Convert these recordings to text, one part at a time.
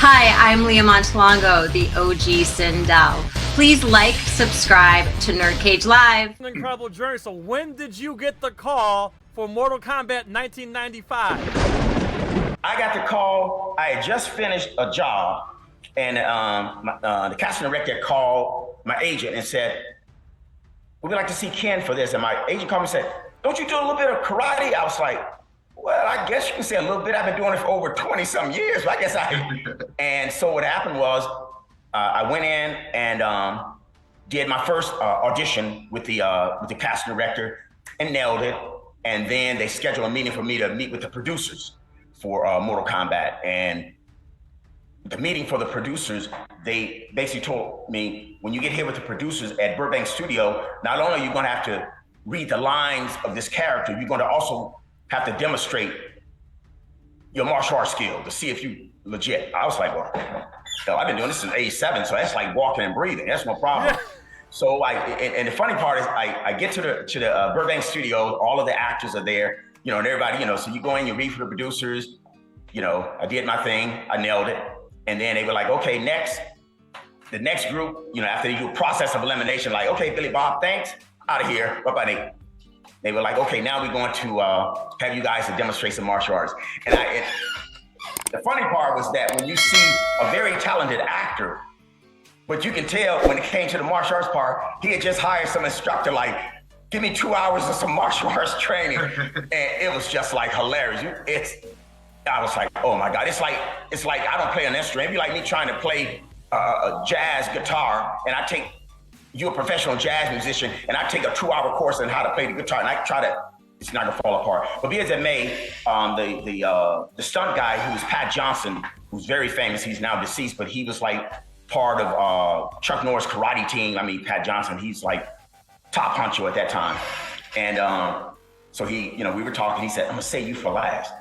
Hi, I'm Leah Montalongo, the OG Sindel. Please like, subscribe to NerdCage Live. An incredible journey. So when did you get the call for Mortal Kombat 1995? I got the call. I had just finished a job, and the casting director called my agent and said, "We'd like to see Ken for this." And my agent called me and said, "Don't you do a little bit of karate?" I was like, "Well, I guess you can say a little bit. I've been doing it for over 20-some years, but I guess I..." And so what happened was, I went in and did my first audition with the casting director and nailed it. And then they scheduled a meeting for me to meet with the producers for Mortal Kombat. And the meeting for the producers, they basically told me, when you get here with the producers at Burbank Studio, not only are you going to have to read the lines of this character, you're going to also have to demonstrate your martial arts skill to see if you legit. I was like, well, I've been doing this since '87, so that's like walking and breathing. That's no problem. Yeah. So and the funny part is, I get to the Burbank Studio. All of the actors are there, and everybody, so you go in, you read for the producers. I did my thing, I nailed it, and then they were like, okay, the next group, after they do a process of elimination, like, okay, Billy Bob, thanks, out of here. What about they? They were like, okay, now we're going to have you guys to demonstrate some martial arts. And the funny part was that when you see a very talented actor, but you can tell when it came to the martial arts part, he had just hired some instructor, like, give me 2 hours of some martial arts training. And it was just like hilarious. I was like, oh my God, it's like I don't play an instrument. It'd be like me trying to play a jazz guitar, and you're a professional jazz musician, and I take a 2-hour course on how to play the guitar, and I try to, it's not gonna fall apart. But be as it may, the stunt guy, who was Pat Johnson, who's very famous, he's now deceased, but he was like part of Chuck Norris' karate team. I mean, Pat Johnson, he's like top honcho at that time. And so we were talking, he said, I'm gonna save you for last,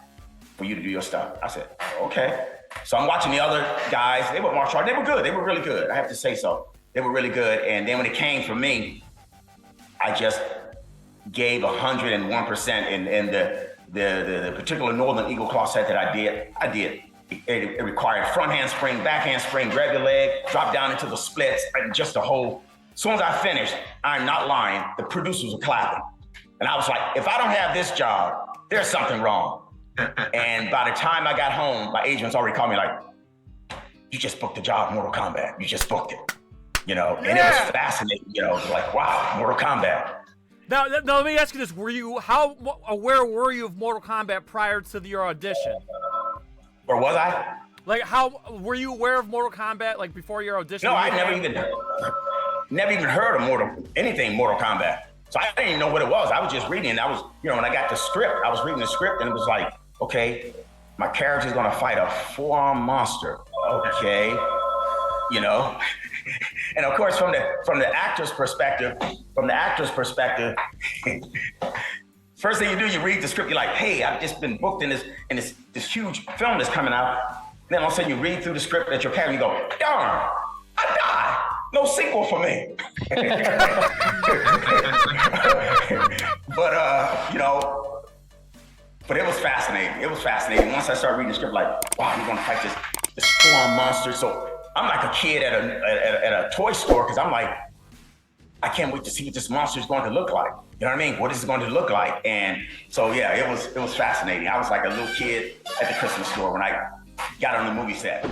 for you to do your stuff. I said, okay. So I'm watching the other guys, they were martial arts, they were good, they were really good, I have to say so. They were really good. And then when it came for me, I just gave 101% in the particular Northern Eagle claw set that I did. It required front handspring, back handspring, grab your leg, drop down into the splits, and just a whole. As soon as I finished, I'm not lying, the producers were clapping. And I was like, if I don't have this job, there's something wrong. And by the time I got home, my agents already called me like, you just booked the job, Mortal Kombat. You just booked it. And it was fascinating, like, wow, Mortal Kombat. Now, let me ask you this. How aware were you of Mortal Kombat prior to your audition? Or was I? Like, how were you aware of Mortal Kombat, like, before your audition? No, I never even heard of anything Mortal Kombat. So I didn't even know what it was. I was just reading, and I was, when I got the script, I was reading the script, and it was like, okay, my character's gonna fight a four-arm monster. Okay, And of course, from the actor's perspective, first thing you do, you read the script. You're like, hey, I've just been booked in this huge film that's coming out. Then all of a sudden, you read through the script at your character, and you go, darn, I died. No sequel for me. But it was fascinating. Once I started reading the script, like, wow, you're gonna fight this four-arm monster. So I'm like a kid at a toy store, because I'm like, I can't wait to see what this monster is going to look like. You know what I mean? What is it going to look like? And so, yeah, it was fascinating. I was like a little kid at the Christmas store when I got on the movie set.